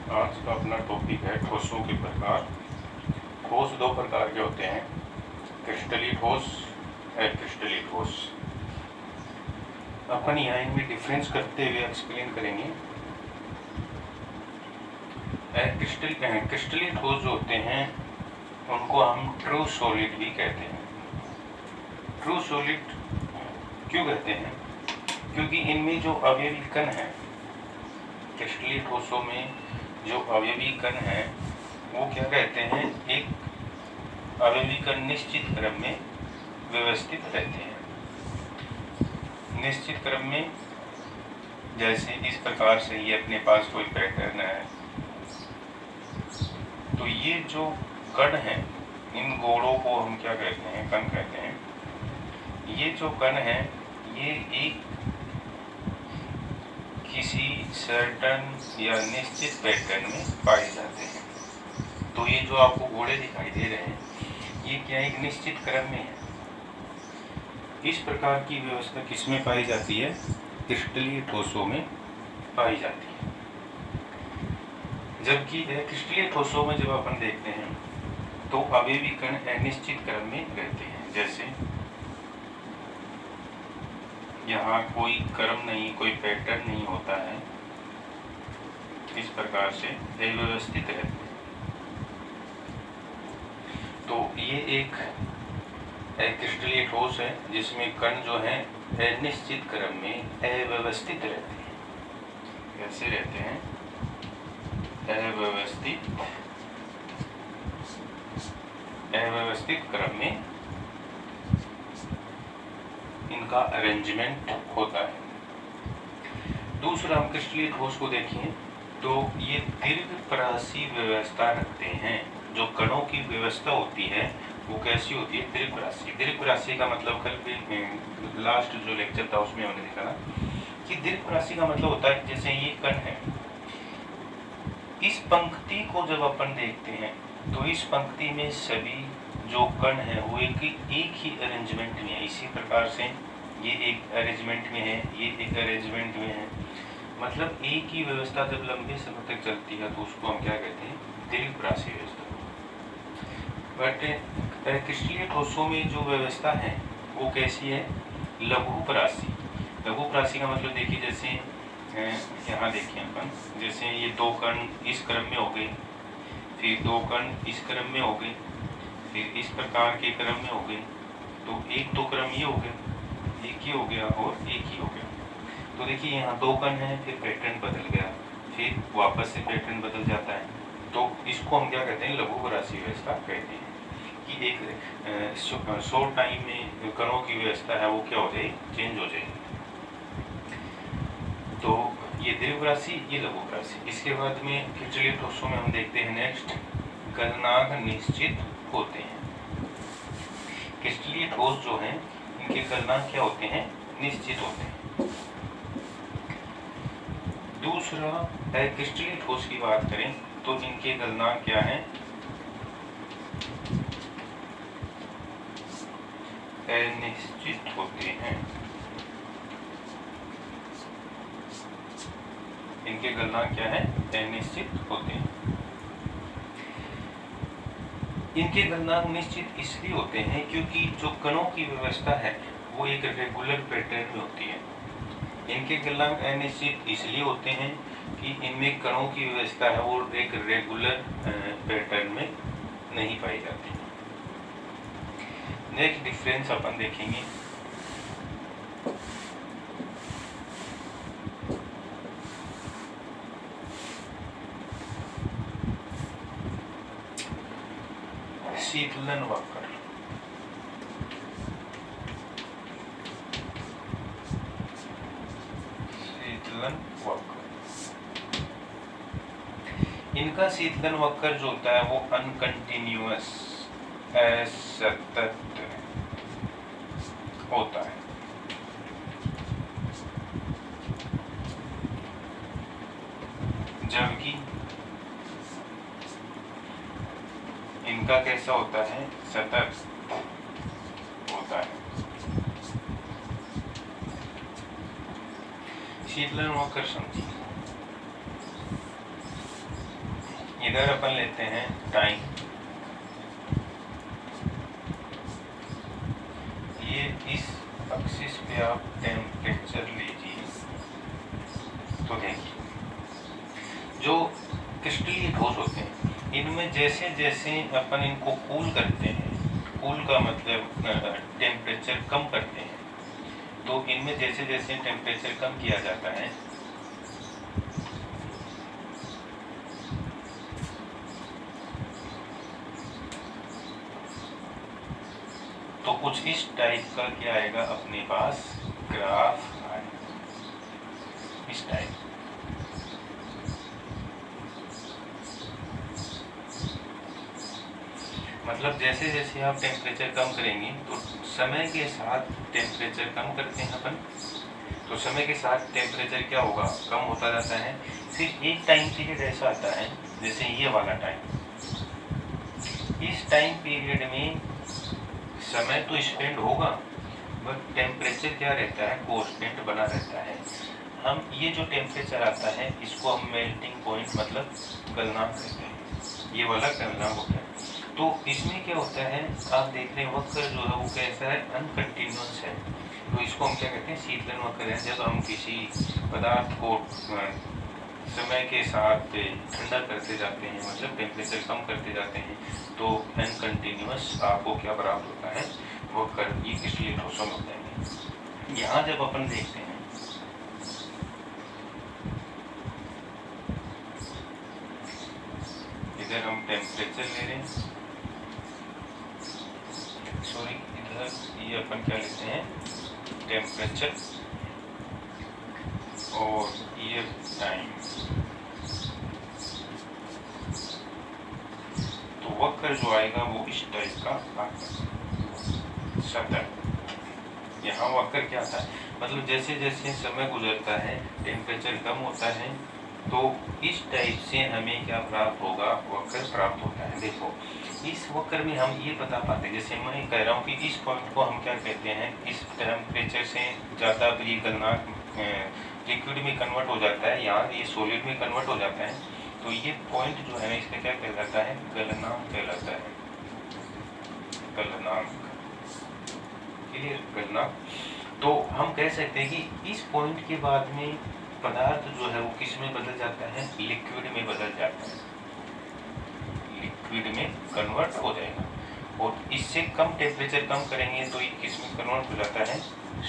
आज का अपना टॉपिक है ठोसों के प्रकार। ठोस दो प्रकार के होते हैं, क्रिस्टली ठोस, अक्रिस्टली ठोस। अपन यहाँ इनमें डिफरेंस करते हुए एक्सप्लेन करेंगे। क्रिस्टली ठोस जो होते हैं उनको हम ट्रू सॉलिड भी कहते हैं। ट्रू सॉलिड क्यों कहते हैं? क्योंकि इनमें जो अवयवी कण है, क्रिस्टली ठोसों में जो अवयवी कण है वो क्या कहते हैं, एक अवयवी कण निश्चित क्रम में व्यवस्थित रहते हैं। निश्चित क्रम में, जैसे इस प्रकार से ये अपने पास कोई पैटर्न है, तो ये जो कण है इन गोलों को हम क्या कहते हैं, कण कहते हैं। ये जो कण है ये एक किसी सर्टन या निश्चित पैटर्न में पाए जाते हैं। तो ये जो आपको गोले दिखाई दे रहे हैं ये क्या एक निश्चित क्रम में है। इस प्रकार की व्यवस्था किसमें पाई जाती है? क्रिस्टलीय ठोसों में पाई जाती है। जबकि क्रिस्टलीय ठोसों में जब अपन देखते हैं तो अवयवी कण अनिश्चित क्रम में रहते हैं। जैसे यहाँ कोई क्रम नहीं, कोई पैटर्न नहीं होता है, इस प्रकार से अव्यवस्थित रहते हैं। तो ये एक क्रिस्टलीय ठोस है जिसमें कण जो है अनिश्चित क्रम में अव्यवस्थित रहते हैं। कैसे रहते हैं? अव्यवस्थित क्रम में इनका अरेंजमेंट होता है। दूसरा, हम क्रिस्टलीय ठोस को देखें तो ये दीर्घपरासी व्यवस्था रखते हैं। जो कणों की व्यवस्था होती है वो कैसी होती है? दीर्घपरासी। दीर्घपरासी का मतलब कल भी लास्ट जो लेक्चर था उसमें हमने देखा ना कि दीर्घपरासी का मतलब होता है जैसे ये कण है, इस पंक्ति को जब अपन देखते हैं तो इस पंक्ति में सभी जो कण है वो एक ही अरेंजमेंट में है। इसी प्रकार से ये एक अरेंजमेंट में है, ये एक अरेंजमेंट में है। मतलब एक ही व्यवस्था जब लंबे समय तक चलती है तो उसको हम क्या कहते हैं? दीर्घपरासी व्यवस्था। बट क्रिस्टलीय ठोसों में जो व्यवस्था है वो कैसी है? लघुपरासी। लघुपरासी का मतलब देखिए, जैसे यहाँ देखिए अपन, जैसे ये दो कण इस क्रम में हो गए, फिर दो कण इस क्रम में हो गए, फिर इस प्रकार के क्रम में हो गए, तो एक दो क्रम ये हो गए, एक ही हो गया और एक ही हो गया। तो देखिए यहाँ दो कण है, फिर पैटर्न बदल गया, फिर वापस से पैटर्न बदल जाता है। तो इसको हम क्या कहते हैं? लघुपरासी व्यवस्था कहते हैं कि एक शॉर्ट टाइम में कणों की व्यवस्था है वो क्या हो जाए? चेंज हो जाए। तो ये दीर्घपरासी, ये लघुपरासी। इसके बाद में क्रिस्टलीय ठोसों में हम देखते हैं नेक्स्ट, गलनांक निश्चित होते हैं। क्रिस्टलीय ठोस जो हैं इनके गलनांक क्या होते हैं? निश्चित होते हैं। दूसरा, क्रिस्टलीय ठोस की बात करें तो इनके गलनांक क्या हैं? अनिश्चित होते हैं। इनके गलनांक क्या है? अनिश्चित होते हैं। इनके गलनांक निश्चित इसलिए होते हैं क्योंकि जो कणों की व्यवस्था है वो एक रेगुलर पैटर्न में होती है। इनके गलनांक अनिश्चित इसलिए होते हैं कि इनमें कणों की व्यवस्था है वो एक रेगुलर पैटर्न में नहीं पाई जाती। नेक्स्ट डिफरेंस अपन देखेंगे, शीतलन वक्र। शीतलन वक्र, इनका शीतलन वक्र जो होता है वो अनकंटिन्यूअस, असतत होता है। जबकि इनका कैसा होता है? सतत होता है। शीतलन वक्र समझिए। इधर अपन लेते हैं टाइम, ये इस एक्सिस पे आप टेम्परेचर लीजिए। तो देखिए जो क्रिस्टलीय ठोस होते हैं इनमें जैसे जैसे अपन इनको कूल करते हैं, कूल का मतलब टेम्परेचर कम करते हैं, तो इनमें जैसे जैसे टेम्परेचर कम किया जाता है तो कुछ इस टाइप का क्या आएगा अपने पास ग्राफ आएगा, इस टाइप। मतलब जैसे जैसे आप टेम्परेचर कम करेंगे तो समय के साथ टेम्परेचर कम करते हैं अपन, तो समय के साथ टेम्परेचर क्या होगा कम होता जाता है। फिर एक टाइम पीरियड ऐसा आता है जैसे ये वाला टाइम, इस टाइम पीरियड में समय तो स्पेंड होगा बट टेम्परेचर क्या रहता है कांस्टेंट बना रहता है। हम ये जो टेम्परेचर आता है इसको हम मेल्टिंग पॉइंट मतलब गलनांक कहते हैं, ये वाला गलनांक होता है। तो इसमें क्या होता है आप देख रहे हैं वक्र जो है वो कैसा है अनकंटिन्यूअस है, तो इसको हम क्या कहते हैं शीतलन वक्र है। जब हम किसी पदार्थ को समय के साथ ठंडा करते जाते हैं मतलब टेम्परेचर कम करते जाते हैं तो अनकंटिन्यूअस आपको क्या प्राप्त होता है वक्र, ये किसी ठोसों में होता है। यहाँ जब अपन देखते हैं इधर हम टेम्परेचर ले रहे हैं, सॉरी इधर ये अपन क्या लेते हैं टेम्परेचर और ये टाइम, तो वक्र जो आएगा वो इस टाइप का आएगा सतह। यहाँ वक्र क्या आता है मतलब जैसे जैसे समय गुजरता है टेम्परेचर कम होता है तो इस टाइप से हमें क्या प्राप्त होगा वक्र प्राप्त होता है। देखो इस वक्र में हम ये बता पाते हैं, जैसे मैं कह रहा हूँ कि इस पॉइंट को हम क्या कहते हैं इस टेम्परेचर से ज़्यादा ये गलनांक लिक्विड में कन्वर्ट हो जाता है, यहाँ ये सॉलिड में कन्वर्ट हो जाता है, तो ये पॉइंट जो है इसका क्या कहलाता है गलनांक कहलाता है, गलनांक, क्लियर गलनांक। तो हम कह सकते हैं कि इस पॉइंट के बाद में पदार्थ जो है वो किस में बदल जाता है लिक्विड में बदल जाता है, लिक्विड में कन्वर्ट हो जाएगा। और इससे कम टेम्परेचर कम करेंगे तो ये किस में कन्वर्ट हो जाता है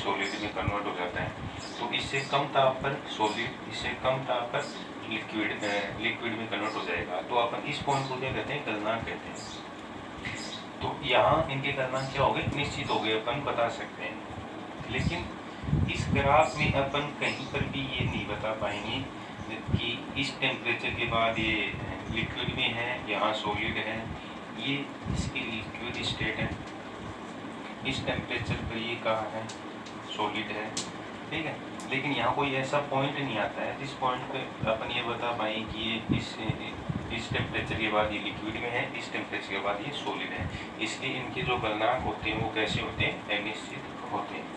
सॉलिड में कन्वर्ट हो जाता है। तो इससे कम ताप पर सॉलिड, इससे कम ताप पर लिक्विड में कन्वर्ट हो जाएगा। तो अपन इस पॉइंट को क्या कहते हैं गलनांक कहते हैं। तो यहाँ इनके गलनांक क्या हो गए निश्चित हो गए अपन बता सकते हैं। लेकिन इस ग्राफ में अपन कहीं पर भी ये नहीं बता पाएंगे कि इस टेम्परेचर के बाद ये लिक्विड में है यहाँ सॉलिड है, ये इसकी लिक्विड स्टेट है, इस टेम्परेचर पर ये कहाँ है सॉलिड है, ठीक है। लेकिन यहाँ कोई ऐसा पॉइंट नहीं आता है जिस पॉइंट पे अपन ये बता पाएँ कि ये इस टेम्परेचर के बाद ये लिक्विड में है, इस टेम्परेचर के बाद ये सॉलिड है। इसलिए इनके जो गलनांक होते हैं वो कैसे होते हैं अनिश्चित होते हैं।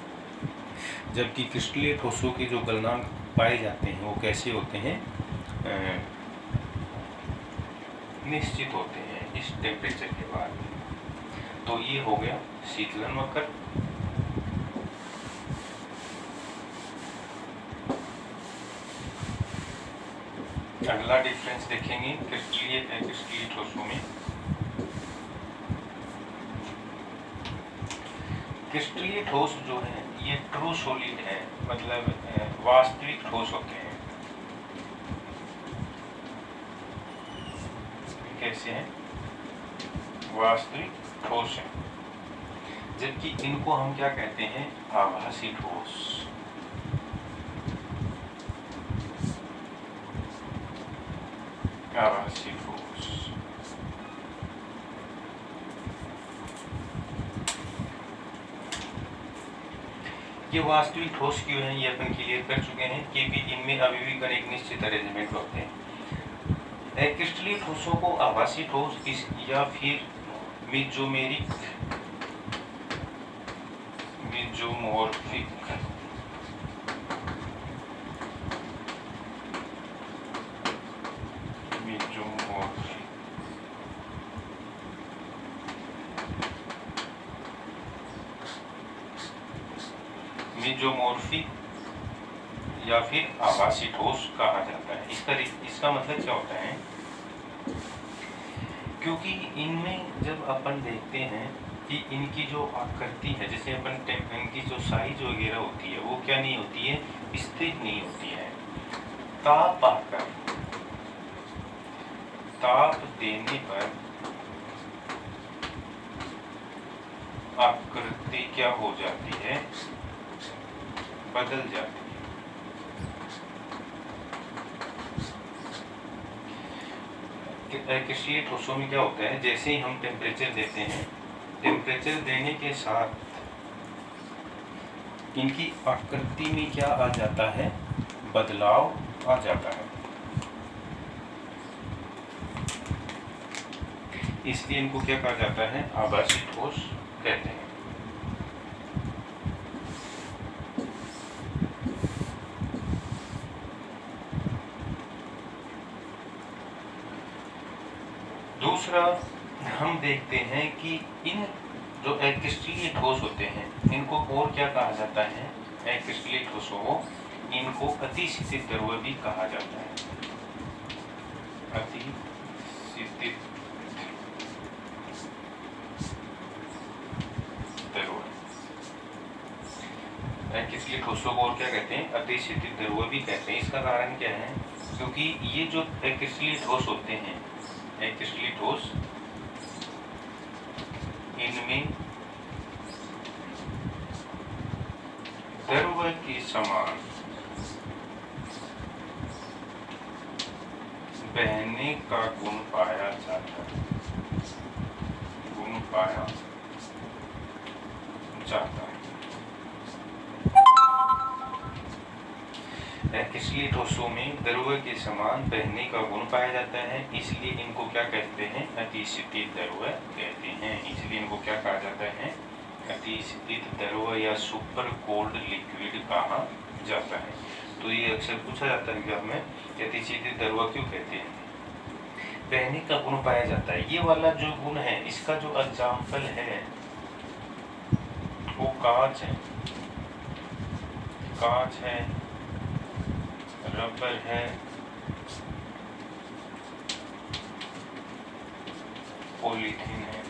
जबकि क्रिस्टलीय ठोसों के जो गलनांक पाए जाते हैं वो कैसे होते हैं निश्चित होते हैं इस टेम्परेचर के बाद। तो ये हो गया शीतलन वक्र। अगला डिफरेंस देखेंगे क्रिस्टलीय ठोसों में। क्रिस्टलीय ठोस जो है ये ट्रू सॉलिड है मतलब वास्तविक ठोस होते हैं। कैसे हैं वास्तविक ठोस है, जबकि इनको हम क्या कहते हैं आभासी ठोस। आभासी ठोस ये वास्तविक ठोस क्यों है ये अपन क्लियर कर चुके हैं क्योंकि इनमें अभी भी कण एक निश्चित अरेंजमेंट होते हैं। क्रिस्टलीय ठोसों को आभासी ठोस या फिर मेसोमेरिक मेसोमॉर्फिक मेसोमॉर्फिक जो मॉर्फिक या फिर आभासी ठोस कहा जाता है। इसका मतलब क्या होता है, क्योंकि इनमें जब अपन देखते हैं कि इनकी जो आकृति है, जैसे इनकी जो साइज वगैरह होती है वो क्या नहीं होती है, स्थिर नहीं होती है। ताप आकर ताप देने पर आकृति क्या हो जाती है, बदल जाती है। क्रिस्टलीय ठोसों में क्या होता है, जैसे ही हम टेम्परेचर देते हैं, टेम्परेचर देने के साथ इनकी आकृति में क्या आ जाता है, बदलाव आ जाता है। इसलिए इनको क्या कहा जाता है, आभासी ठोस कहते हैं। दूसरा हम देखते हैं कि इन जो क्रिस्टलीय ठोस होते हैं इनको और क्या कहा जाता है, क्रिस्टलीय ठोसों को इनको अतिशीतित द्रव्य भी कहा जाता है। अतिशीतित द्रव्य, क्रिस्टलीय ठोसों को और क्या कहते हैं, अतिशीतित द्रव्य भी कहते हैं। इसका कारण क्या है, क्योंकि ये जो क्रिस्टलीय ठोस होते हैं, क्रिस्टलीय ठोस, इनमें द्रव्य के समान बहने का गुण पाया जाता है, गुण पाया जाता है। क्रिस्टलीय ठोसों में द्रव्य के समान बहने का गुण पाया जाता है, इसलिए इनको क्या कहते हैं, अतिशीतित द्रव्य कहते हैं। इसलिए इनको क्या कहा जाता है, अतिशीतित द्रव्य या सुपर कोल्ड लिक्विड कहा जाता है। तो ये अक्सर पूछा जाता है कि हमें अतिशीतित द्रव्य क्यों कहते हैं, बहने का गुण पाया जाता है। ये वाला जो गुण है, इसका जो एग्जाम्पल है वो कांच है, कांच है, रबर है, पॉलीथीन है।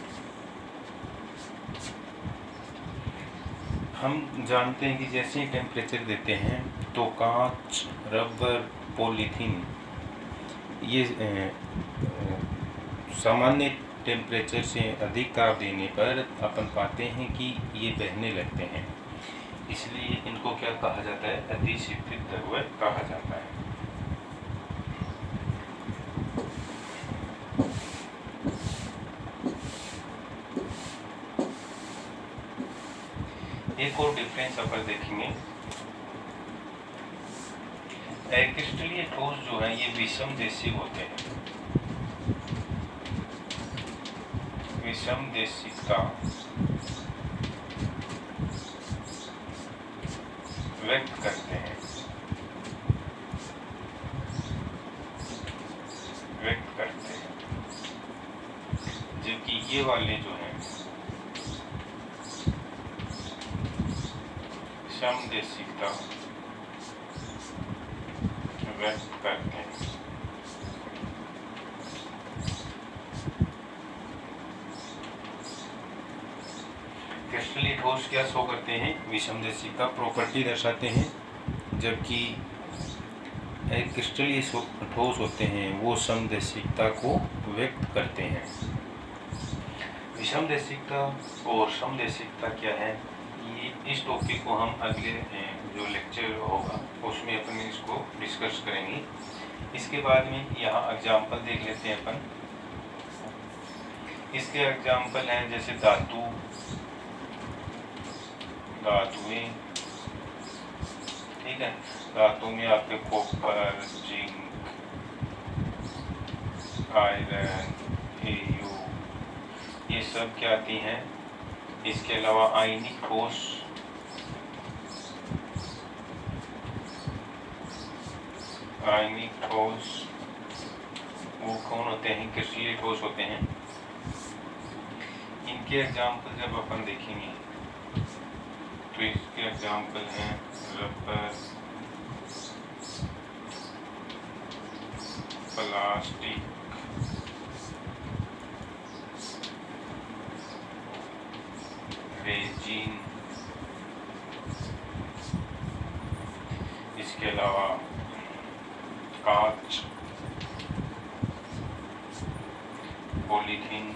हम जानते हैं कि जैसे ही टेम्परेचर देते हैं तो कांच, रबर, पॉलीथीन ये सामान्य टेम्परेचर से अधिक ताप देने पर अपन पाते हैं कि ये बहने लगते हैं। इसलिए इनको क्या कहा जाता है, अतिशीतित द्रव्य कहा जाता है। एक और डिफरेंस अपन देखेंगे, क्रिस्टलीय ठोस जो है ये विषमदेशीय होते हैं, विषमदेशीयता व्यक्त करते हैं, जबकि ये वाले जो हैं समदेशिकता व्यक्त करते हैं। क्रिस्टलीय ठोस क्या शो करते हैं, विषमदेशिकता प्रॉपर्टी दर्शाते हैं, जबकि क्रिस्टलीय ठोस होते हैं वो समदेशिकता को व्यक्त करते हैं। विषमदेशिकता और समदेशिकता क्या है, ये इस टॉपिक को हम अगले जो लेक्चर होगा उसमें अपन इसको डिस्कस करेंगे। इसके बाद में यहाँ एग्जाम्पल देख लेते हैं अपन। इसके एग्जाम्पल हैं जैसे धातु, धातुएं, ठीक है, धातु में आपके कॉपर, जिंक, आयरन, एयू, ये सब क्या आती हैं। इसके अलावा आयनिक ठोस, आयनिक ठोस वो कौन होते हैं, क्रिस्टलीय ठोस होते हैं। इनके एग्जाम्पल जब अपन देखेंगे तो तो इसके एग्जाम्पल हैं रबर, प्लास्टिक, रेजिन, इसके अलावा कांच, पॉलीथीन,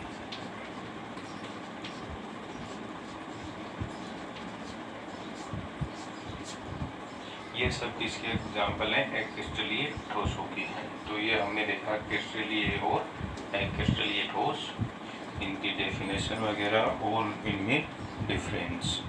ये सब किसके एग्जाम्पल हैं एक्रिस्टलीय ठोसों की हैं। तो ये हमने देखा क्रिस्टलीय और एक्रिस्टलीय ठोस, इनकी डेफिनेशन वगैरह और इनमें डिफरेंस।